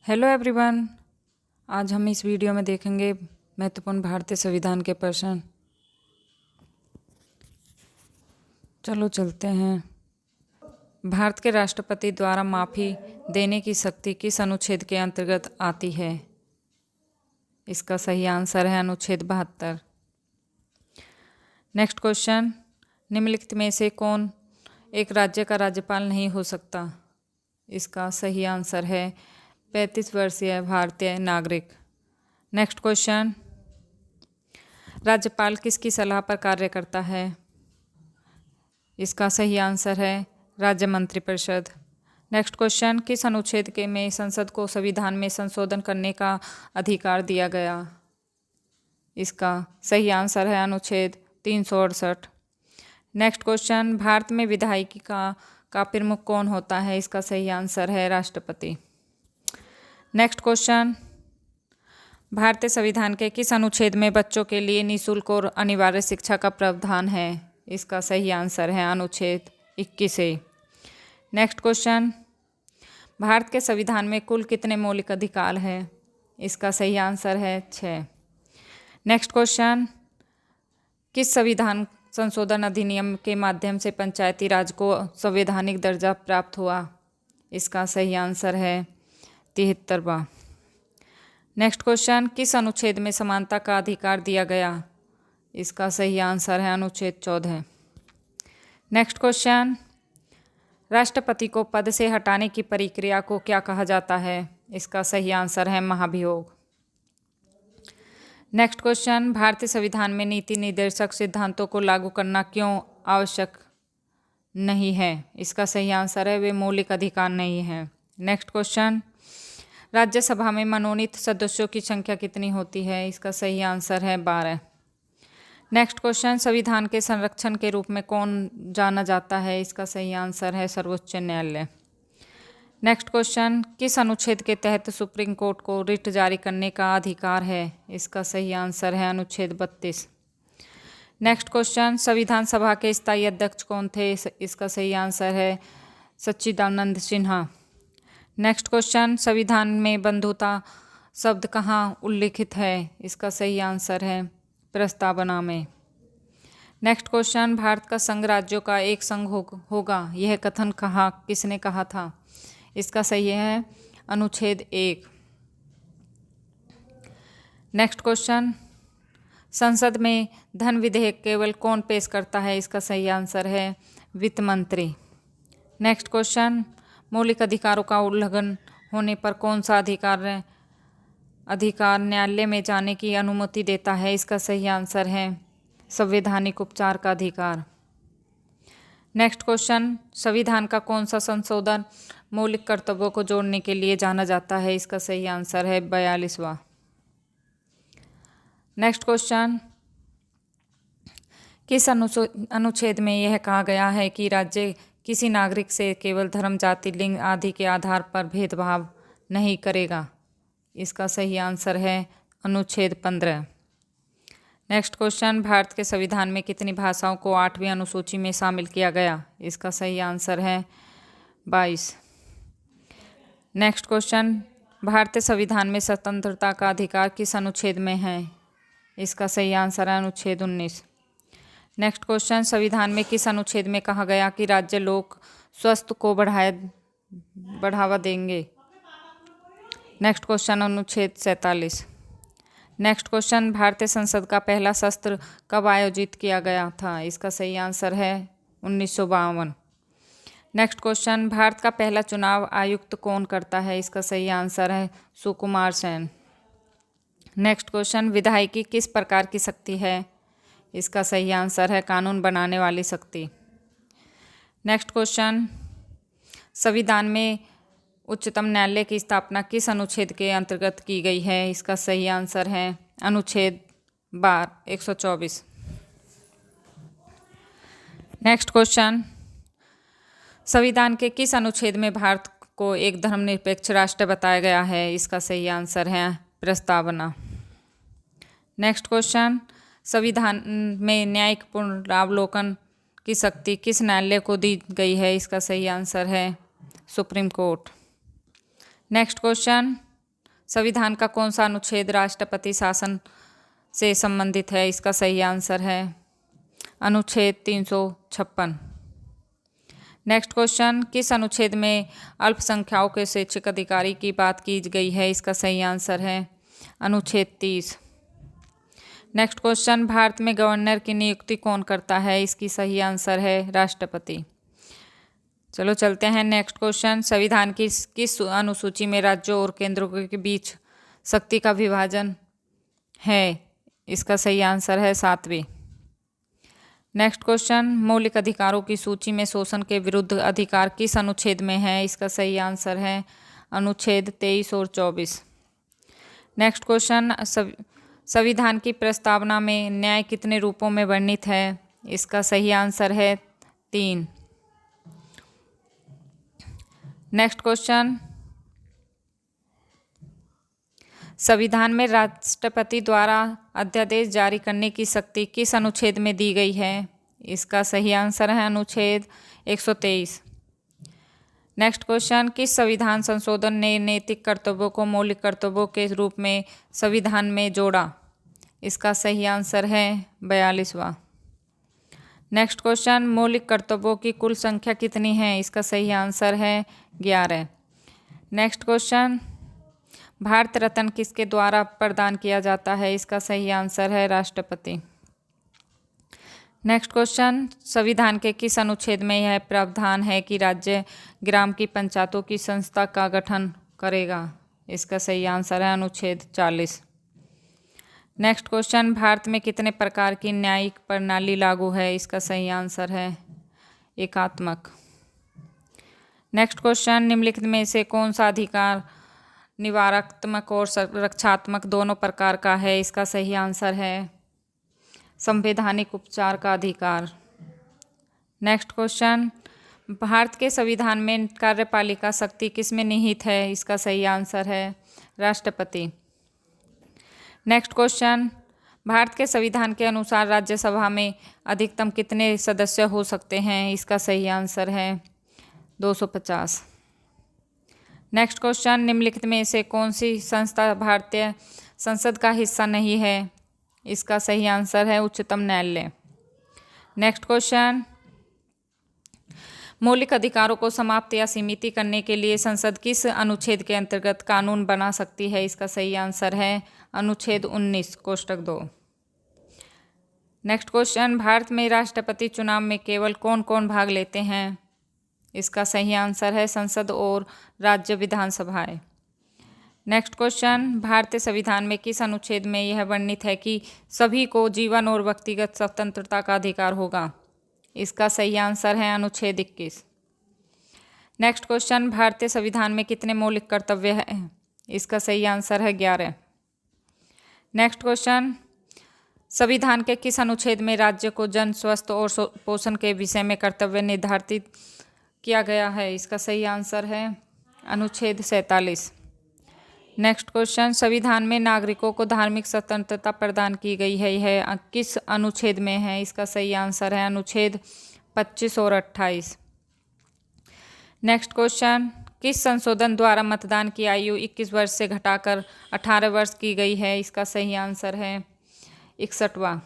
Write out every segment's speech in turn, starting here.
Hello everyone. आज हम इस वीडियो में देखेंगे महत्वपूर्ण भारतीय संविधान के प्रश्न। चलो चलते हैं। भारत के राष्ट्रपति द्वारा माफ़ी देने की शक्ति किस अनुच्छेद के अंतर्गत आती है? इसका सही आंसर है अनुच्छेद 72। नेक्स्ट क्वेश्चन, निम्नलिखित में से कौन एक राज्य का राज्यपाल नहीं हो सकता? इसका सही आंसर है 35 वर्षीय भारतीय नागरिक। नेक्स्ट क्वेश्चन, राज्यपाल किसकी सलाह पर कार्य करता है? इसका सही आंसर है राज्य मंत्रिपरिषद। नेक्स्ट क्वेश्चन, किस अनुच्छेद के में संसद को संविधान में संशोधन करने का अधिकार दिया गया? इसका सही आंसर है अनुच्छेद 368। नेक्स्ट क्वेश्चन, भारत में विधायिका का प्रमुख कौन होता है? इसका सही आंसर है राष्ट्रपति। नेक्स्ट क्वेश्चन, भारतीय संविधान के किस अनुच्छेद में बच्चों के लिए निःशुल्क और अनिवार्य शिक्षा का प्रावधान है? इसका सही आंसर है अनुच्छेद 21। नेक्स्ट क्वेश्चन, भारत के संविधान में कुल कितने मौलिक अधिकार हैं? इसका सही आंसर है 6। नेक्स्ट क्वेश्चन, किस संविधान संशोधन अधिनियम के माध्यम से पंचायती राज को संवैधानिक दर्जा प्राप्त हुआ? इसका सही आंसर है 73वां। नेक्स्ट क्वेश्चन, किस अनुच्छेद में समानता का अधिकार दिया गया? इसका सही आंसर है अनुच्छेद 14। नेक्स्ट क्वेश्चन, राष्ट्रपति को पद से हटाने की प्रक्रिया को क्या कहा जाता है? इसका सही आंसर है महाभियोग। नेक्स्ट क्वेश्चन, भारतीय संविधान में नीति निर्देशक सिद्धांतों को लागू करना क्यों आवश्यक नहीं है? इसका सही आंसर है वे मौलिक अधिकार नहीं है। नेक्स्ट क्वेश्चन, राज्यसभा में मनोनीत सदस्यों की संख्या कितनी होती है? इसका सही आंसर है 12। नेक्स्ट क्वेश्चन, संविधान के संरक्षण के रूप में कौन जाना जाता है? इसका सही आंसर है सर्वोच्च न्यायालय। नेक्स्ट क्वेश्चन, किस अनुच्छेद के तहत सुप्रीम कोर्ट को रिट जारी करने का अधिकार है? इसका सही आंसर है अनुच्छेद 32। नेक्स्ट क्वेश्चन, संविधान सभा के स्थायी अध्यक्ष कौन थे? इसका सही आंसर है सच्चिदानंद सिन्हा। नेक्स्ट क्वेश्चन, संविधान में बंधुता शब्द कहाँ उल्लिखित है? इसका सही आंसर है प्रस्तावना में। नेक्स्ट क्वेश्चन, भारत का संघ राज्यों का एक संघ होगा, यह कथन किसने कहा था? इसका सही है अनुच्छेद 1। नेक्स्ट क्वेश्चन, संसद में धन विधेयक केवल कौन पेश करता है? इसका सही आंसर है वित्त मंत्री। नेक्स्ट क्वेश्चन, मौलिक अधिकारों का उल्लंघन होने पर कौन सा अधिकार न्यायालय में जाने की अनुमति देता है? इसका सही आंसर है संवैधानिक उपचार का अधिकार। नेक्स्ट क्वेश्चन, संविधान का कौन सा संशोधन मौलिक कर्तव्यों को जोड़ने के लिए जाना जाता है? इसका सही आंसर है 42वां। नेक्स्ट क्वेश्चन, किस अनुच्छेद में यह कहा गया है कि राज्य किसी नागरिक से केवल धर्म, जाति, लिंग आदि के आधार पर भेदभाव नहीं करेगा? इसका सही आंसर है अनुच्छेद 15। नेक्स्ट क्वेश्चन, भारत के संविधान में कितनी भाषाओं को 8वीं अनुसूची में शामिल किया गया? इसका सही आंसर है 22। नेक्स्ट क्वेश्चन, भारतीय संविधान में स्वतंत्रता का अधिकार किस अनुच्छेद में है? इसका सही आंसर है अनुच्छेद 19। नेक्स्ट क्वेश्चन, संविधान में किस अनुच्छेद में कहा गया कि राज्य लोक स्वास्थ्य को बढ़ावा देंगे? नेक्स्ट क्वेश्चन अनुच्छेद 47। नेक्स्ट क्वेश्चन, भारतीय संसद का पहला सत्र कब आयोजित किया गया था? इसका सही आंसर है 1952। नेक्स्ट क्वेश्चन, भारत का पहला चुनाव आयुक्त कौन करता है? इसका सही आंसर है सुकुमार सेन। नेक्स्ट क्वेश्चन, विधायिकी किस प्रकार की शक्ति है? इसका सही आंसर है कानून बनाने वाली शक्ति। नेक्स्ट क्वेश्चन, संविधान में उच्चतम न्यायालय की स्थापना किस अनुच्छेद के अंतर्गत की गई है? इसका सही आंसर है अनुच्छेद 124। नेक्स्ट क्वेश्चन, संविधान के किस अनुच्छेद में भारत को एक धर्मनिरपेक्ष राष्ट्र बताया गया है? इसका सही आंसर है प्रस्तावना। नेक्स्ट क्वेश्चन, संविधान में न्यायिक पुनरावलोकन की शक्ति किस न्यायालय को दी गई है? इसका सही आंसर है सुप्रीम कोर्ट। नेक्स्ट क्वेश्चन, संविधान का कौन सा अनुच्छेद राष्ट्रपति शासन से संबंधित है? इसका सही आंसर है अनुच्छेद 356। नेक्स्ट क्वेश्चन, किस अनुच्छेद में अल्पसंख्यकों के शैक्षिक अधिकारी की बात की गई है? इसका सही आंसर है अनुच्छेद 30। नेक्स्ट क्वेश्चन, भारत में गवर्नर की नियुक्ति कौन करता है? इसकी सही आंसर है राष्ट्रपति। चलो चलते हैं नेक्स्ट क्वेश्चन, संविधान की किस अनुसूची में राज्यों और केंद्र के बीच शक्ति का विभाजन है? इसका सही आंसर है 7वीं। नेक्स्ट क्वेश्चन, मौलिक अधिकारों की सूची में शोषण के विरुद्ध अधिकार किस अनुच्छेद में है? इसका सही आंसर है अनुच्छेद 23 और 24। नेक्स्ट क्वेश्चन, संविधान की प्रस्तावना में न्याय कितने रूपों में वर्णित है? इसका सही आंसर है 3। नेक्स्ट क्वेश्चन, संविधान में राष्ट्रपति द्वारा अध्यादेश जारी करने की शक्ति किस अनुच्छेद में दी गई है? इसका सही आंसर है अनुच्छेद 123। नेक्स्ट क्वेश्चन, किस संविधान संशोधन ने नैतिक कर्तव्यों को मौलिक कर्तव्यों के रूप में संविधान में जोड़ा? इसका सही आंसर है 42वां। नेक्स्ट क्वेश्चन, मौलिक कर्तव्यों की कुल संख्या कितनी है? इसका सही आंसर है 11। नेक्स्ट क्वेश्चन, भारत रत्न किसके द्वारा प्रदान किया जाता है? इसका सही आंसर है राष्ट्रपति। नेक्स्ट क्वेश्चन, संविधान के किस अनुच्छेद में यह प्रावधान है कि राज्य ग्राम की पंचायतों की संस्था का गठन करेगा? इसका सही आंसर है अनुच्छेद 40। नेक्स्ट क्वेश्चन, भारत में कितने प्रकार की न्यायिक प्रणाली लागू है? इसका सही आंसर है एकात्मक। नेक्स्ट क्वेश्चन, निम्नलिखित में से कौन सा अधिकार निवारणात्मक और रक्षात्मक दोनों प्रकार का है? इसका सही आंसर है संवैधानिक उपचार का अधिकार। नेक्स्ट क्वेश्चन, भारत के संविधान में कार्यपालिका शक्ति किसमें निहित है? इसका सही आंसर है राष्ट्रपति। नेक्स्ट क्वेश्चन, भारत के संविधान के अनुसार राज्यसभा में अधिकतम कितने सदस्य हो सकते हैं? इसका सही आंसर है 250। नेक्स्ट क्वेश्चन, निम्नलिखित में से कौन सी संस्था भारतीय संसद का हिस्सा नहीं है? इसका सही आंसर है उच्चतम न्यायालय। नेक्स्ट क्वेश्चन, मौलिक अधिकारों को समाप्त या सीमित करने के लिए संसद किस अनुच्छेद के अंतर्गत कानून बना सकती है? इसका सही आंसर है अनुच्छेद 19 कोष्टक 2। नेक्स्ट क्वेश्चन, भारत में राष्ट्रपति चुनाव में केवल कौन कौन भाग लेते हैं? इसका सही आंसर है संसद और राज्य विधानसभाएं। नेक्स्ट क्वेश्चन, भारतीय संविधान में किस अनुच्छेद में यह वर्णित है कि सभी को जीवन और व्यक्तिगत स्वतंत्रता का अधिकार होगा? इसका सही आंसर है अनुच्छेद 21। नेक्स्ट क्वेश्चन, भारतीय संविधान में कितने मौलिक कर्तव्य हैं? इसका सही आंसर है 11। नेक्स्ट क्वेश्चन, संविधान के किस अनुच्छेद में राज्य को जन स्वास्थ्य और पोषण के विषय में कर्तव्य निर्धारित किया गया है? इसका सही आंसर है अनुच्छेद 47। नेक्स्ट क्वेश्चन, संविधान में नागरिकों को धार्मिक स्वतंत्रता प्रदान की गई है, यह किस अनुच्छेद में है? इसका सही आंसर है अनुच्छेद 25 और 28। नेक्स्ट क्वेश्चन, किस संशोधन द्वारा मतदान की आयु 21 वर्ष से घटाकर 18 वर्ष की गई है? इसका सही आंसर है 61वां।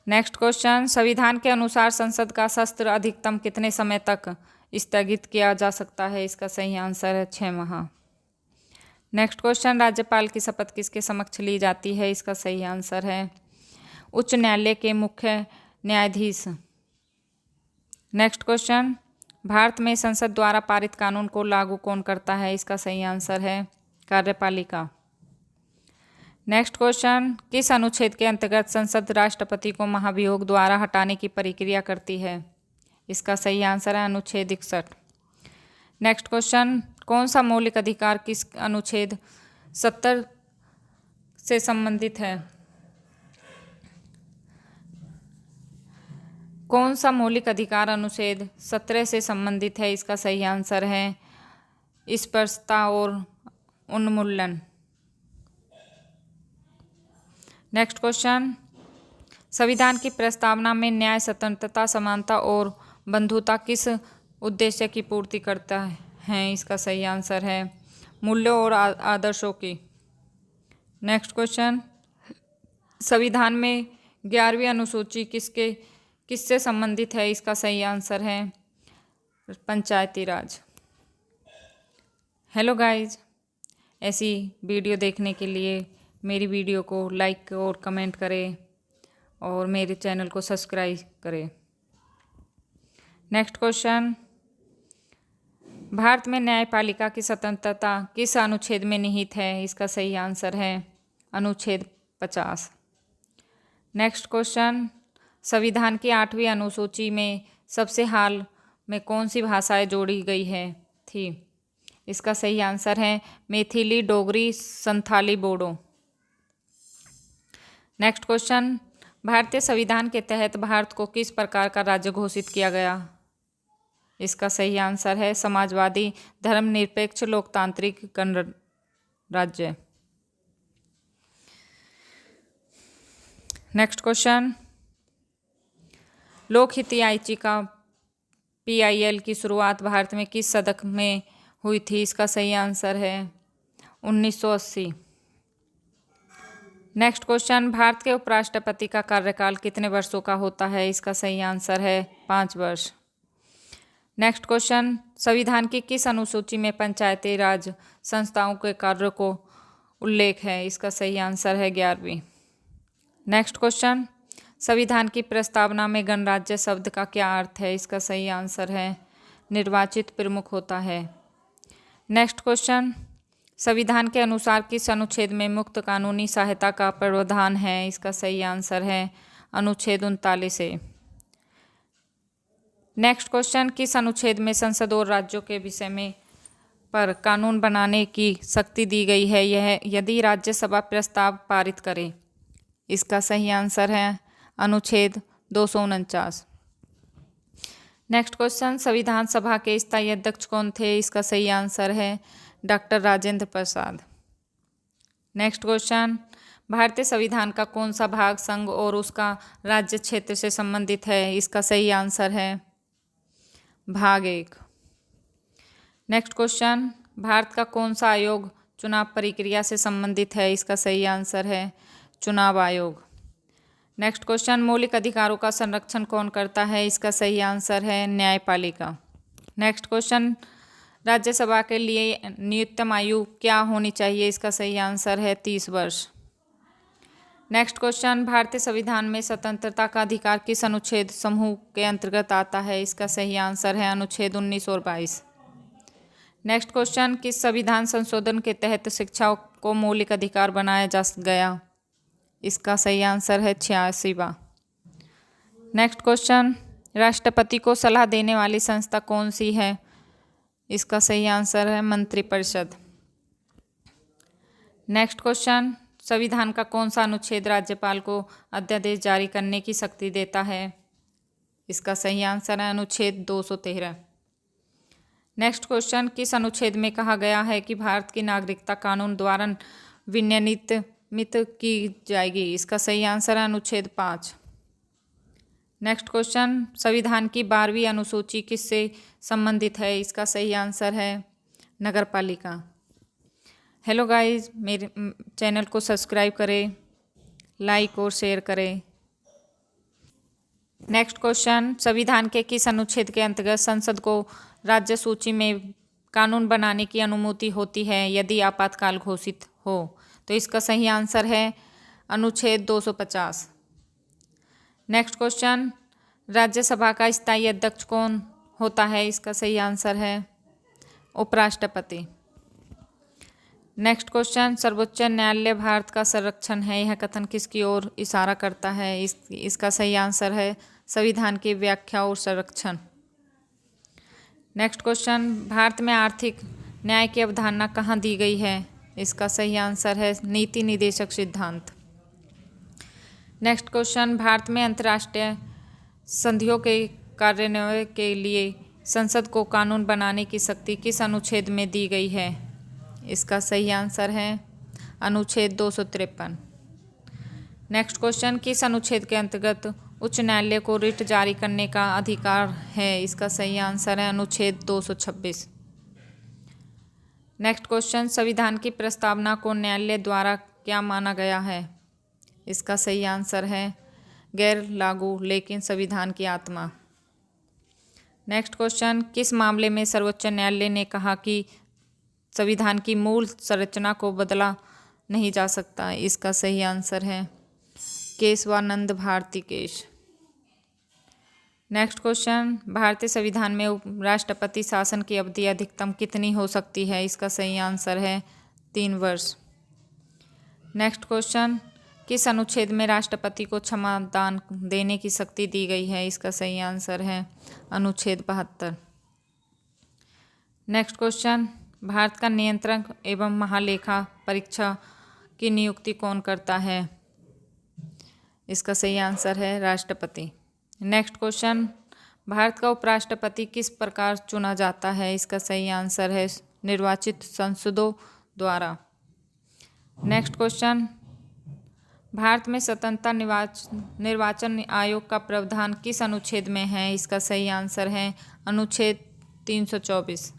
नेक्स्ट क्वेश्चन, संविधान के अनुसार संसद का सत्र अधिकतम कितने समय तक स्थगित किया जा सकता है? इसका सही आंसर है 6 माह। नेक्स्ट क्वेश्चन, राज्यपाल की शपथ किसके समक्ष ली जाती है? इसका सही आंसर है उच्च न्यायालय के मुख्य न्यायाधीश। नेक्स्ट क्वेश्चन, भारत में संसद द्वारा पारित कानून को लागू कौन करता है? इसका सही आंसर है कार्यपालिका। नेक्स्ट क्वेश्चन, किस अनुच्छेद के अंतर्गत संसद राष्ट्रपति को महाभियोग द्वारा हटाने की प्रक्रिया करती है? इसका सही आंसर है अनुच्छेद 61। नेक्स्ट क्वेश्चन, कौन सा मौलिक अधिकार किस अनुच्छेद 70 से संबंधित है? कौन सा मौलिक अधिकार अनुच्छेद 17 से संबंधित है? इसका सही आंसर है स्पर्शता और उन्मूलन। नेक्स्ट क्वेश्चन, संविधान की प्रस्तावना में न्याय, स्वतंत्रता, समानता और बंधुता किस उद्देश्य की पूर्ति करता है? इसका सही आंसर है मूल्यों और आदर्शों की। नेक्स्ट क्वेश्चन, संविधान में 11वीं अनुसूची किससे संबंधित है? इसका सही आंसर है पंचायती राज। हेलो गाइज, ऐसी वीडियो देखने के लिए मेरी वीडियो को लाइक और कमेंट करें और मेरे चैनल को सब्सक्राइब करें। नेक्स्ट क्वेश्चन, भारत में न्यायपालिका की स्वतंत्रता किस अनुच्छेद में निहित है? इसका सही आंसर है अनुच्छेद 50। नेक्स्ट क्वेश्चन, संविधान की 8वीं अनुसूची में सबसे हाल में कौन सी भाषाएं जोड़ी गई थी? इसका सही आंसर है मैथिली, डोगरी, संथाली, बोडो। नेक्स्ट क्वेश्चन, भारतीय संविधान के तहत भारत को किस प्रकार का राज्य घोषित किया गया? इसका सही आंसर है समाजवादी, धर्मनिरपेक्ष, लोकतांत्रिक गणराज्य। नेक्स्ट क्वेश्चन, लोकहित याचिका PIL की शुरुआत भारत में किस शतक में हुई थी? इसका सही आंसर है 1980। नेक्स्ट क्वेश्चन, भारत के उपराष्ट्रपति का कार्यकाल कितने वर्षों का होता है? इसका सही आंसर है 5 वर्ष। नेक्स्ट क्वेश्चन, संविधान की किस अनुसूची में पंचायती राज संस्थाओं के कार्य को उल्लेख है? इसका सही आंसर है 11वीं। नेक्स्ट क्वेश्चन, संविधान की प्रस्तावना में गणराज्य शब्द का क्या अर्थ है? इसका सही आंसर है निर्वाचित प्रमुख होता है। नेक्स्ट क्वेश्चन, संविधान के अनुसार किस अनुच्छेद में मुक्त कानूनी सहायता का प्रावधान है? इसका सही आंसर है अनुच्छेद 39। नेक्स्ट क्वेश्चन, किस अनुच्छेद में संसद और राज्यों के विषय में पर कानून बनाने की शक्ति दी गई है? यह यदि राज्यसभा प्रस्ताव पारित करे। इसका सही आंसर है अनुच्छेद 249। नेक्स्ट क्वेश्चन, संविधान सभा के स्थायी अध्यक्ष कौन थे? इसका सही आंसर है doctor Rajendra Prasad. Next question, भारतीय संविधान का कौन सा भाग संघ और उसका राज्य क्षेत्र से संबंधित है? इसका सही आंसर है भाग 1। नेक्स्ट क्वेश्चन, भारत का कौन सा आयोग चुनाव प्रक्रिया से संबंधित है? इसका सही आंसर है चुनाव आयोग। नेक्स्ट क्वेश्चन, मौलिक अधिकारों का संरक्षण कौन करता है? इसका सही आंसर है न्यायपालिका। नेक्स्ट क्वेश्चन, राज्यसभा के लिए न्यूनतम आयु क्या होनी चाहिए? इसका सही आंसर है 30 वर्ष। नेक्स्ट क्वेश्चन, भारतीय संविधान में स्वतंत्रता का अधिकार किस अनुच्छेद समूह के अंतर्गत आता है? इसका सही आंसर है अनुच्छेद 19 और 22। नेक्स्ट क्वेश्चन, किस संविधान संशोधन के तहत शिक्षा को मौलिक अधिकार बनाया जा गया? इसका सही आंसर है 86वां। नेक्स्ट क्वेश्चन, राष्ट्रपति को सलाह देने वाली संस्था कौन सी है? इसका सही आंसर है मंत्रिपरिषद। नेक्स्ट क्वेश्चन, संविधान का कौन सा अनुच्छेद राज्यपाल को अध्यादेश जारी करने की शक्ति देता है? इसका सही आंसर है अनुच्छेद 213। नेक्स्ट क्वेश्चन, किस अनुच्छेद में कहा गया है कि भारत की नागरिकता कानून द्वारा विनियमित की जाएगी? इसका सही आंसर है अनुच्छेद 5। नेक्स्ट क्वेश्चन, संविधान की 12वीं अनुसूची किससे संबंधित है? इसका सही आंसर है नगरपालिका। हेलो गाइस, मेरे चैनल को सब्सक्राइब करें, लाइक और शेयर करें। नेक्स्ट क्वेश्चन, संविधान के किस अनुच्छेद के अंतर्गत संसद को राज्य सूची में कानून बनाने की अनुमति होती है यदि आपातकाल घोषित हो? तो इसका सही आंसर है अनुच्छेद 250। नेक्स्ट क्वेश्चन, राज्यसभा का स्थायी अध्यक्ष कौन होता है? इसका सही आंसर है उपराष्ट्रपति। नेक्स्ट क्वेश्चन, सर्वोच्च न्यायालय भारत का संरक्षण है, यह कथन किसकी ओर इशारा करता है? इसका सही आंसर है संविधान की व्याख्या और संरक्षण। नेक्स्ट क्वेश्चन, भारत में आर्थिक न्याय की अवधारणा कहाँ दी गई है? इसका सही आंसर है नीति निदेशक सिद्धांत। नेक्स्ट क्वेश्चन, भारत में अंतर्राष्ट्रीय संधियों के कार्यान्वयन के लिए संसद को कानून बनाने की शक्ति किस अनुच्छेद में दी गई है? इसका सही आंसर है अनुच्छेद 253। नेक्स्ट क्वेश्चन, किस अनुच्छेद के अंतर्गत उच्च न्यायालय को रिट जारी करने का अधिकार है? इसका सही आंसर है अनुच्छेद 226। नेक्स्ट क्वेश्चन, संविधान की प्रस्तावना को न्यायालय द्वारा क्या माना गया है? इसका सही आंसर है गैर लागू लेकिन संविधान की आत्मा। नेक्स्ट क्वेश्चन, किस मामले में सर्वोच्च न्यायालय ने कहा कि संविधान की मूल संरचना को बदला नहीं जा सकता? इसका सही आंसर है Keshavananda Bharati case. Next question, भारतीय संविधान में राष्ट्रपति शासन की अवधि अधिकतम कितनी हो सकती है? इसका सही आंसर है 3 वर्ष। नेक्स्ट क्वेश्चन, किस अनुच्छेद में राष्ट्रपति को क्षमा दान देने की शक्ति दी गई है? इसका सही आंसर है अनुच्छेद 72। नेक्स्ट क्वेश्चन, भारत का नियंत्रक एवं महालेखा परीक्षा की नियुक्ति कौन करता है? इसका सही आंसर है राष्ट्रपति। नेक्स्ट क्वेश्चन, भारत का उपराष्ट्रपति किस प्रकार चुना जाता है? इसका सही आंसर है निर्वाचित संसदों द्वारा। नेक्स्ट क्वेश्चन, भारत में स्वतंत्रता निर्वाचन आयोग का प्रावधान किस अनुच्छेद में है? इसका सही आंसर है अनुच्छेद 324।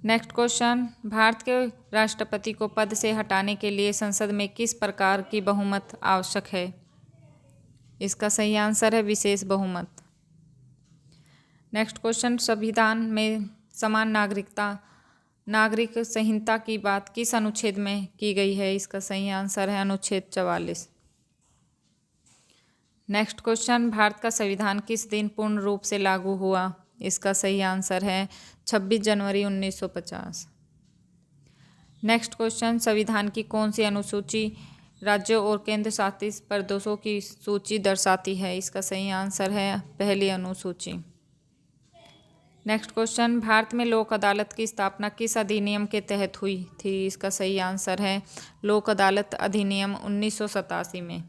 नेक्स्ट क्वेश्चन, भारत के राष्ट्रपति को पद से हटाने के लिए संसद में किस प्रकार की बहुमत आवश्यक है? इसका सही आंसर है विशेष बहुमत। नेक्स्ट क्वेश्चन, संविधान में समान नागरिक संहिता की बात किस अनुच्छेद में की गई है? इसका सही आंसर है अनुच्छेद 44। नेक्स्ट क्वेश्चन, भारत का संविधान किस दिन पूर्ण रूप से लागू हुआ? इसका सही आंसर है 26 जनवरी 1950। नेक्स्ट क्वेश्चन, संविधान की कौन सी अनुसूची राज्यों और केंद्र शासित प्रदेशों की सूची दर्शाती है? इसका सही आंसर है पहली अनुसूची। नेक्स्ट क्वेश्चन, भारत में लोक अदालत की स्थापना किस अधिनियम के तहत हुई थी? इसका सही आंसर है लोक अदालत अधिनियम 1987 में।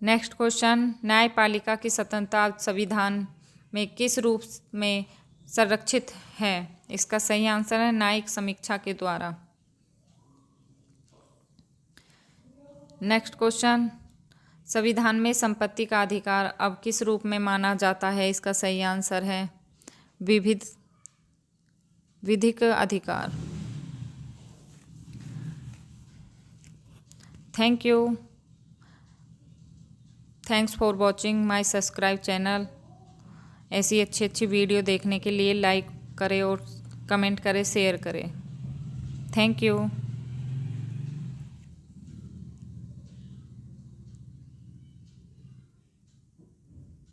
नेक्स्ट क्वेश्चन, न्यायपालिका की स्वतंत्रता संविधान में किस रूप में संरक्षित है? इसका सही आंसर है न्यायिक समीक्षा के द्वारा। नेक्स्ट क्वेश्चन, संविधान में संपत्ति का अधिकार अब किस रूप में माना जाता है? इसका सही आंसर है विधिक अधिकार। Thanks for watching my subscribe channel. ऐसी अच्छी वीडियो देखने के लिए लाइक करें और कमेंट करें, शेयर करें। Thank you.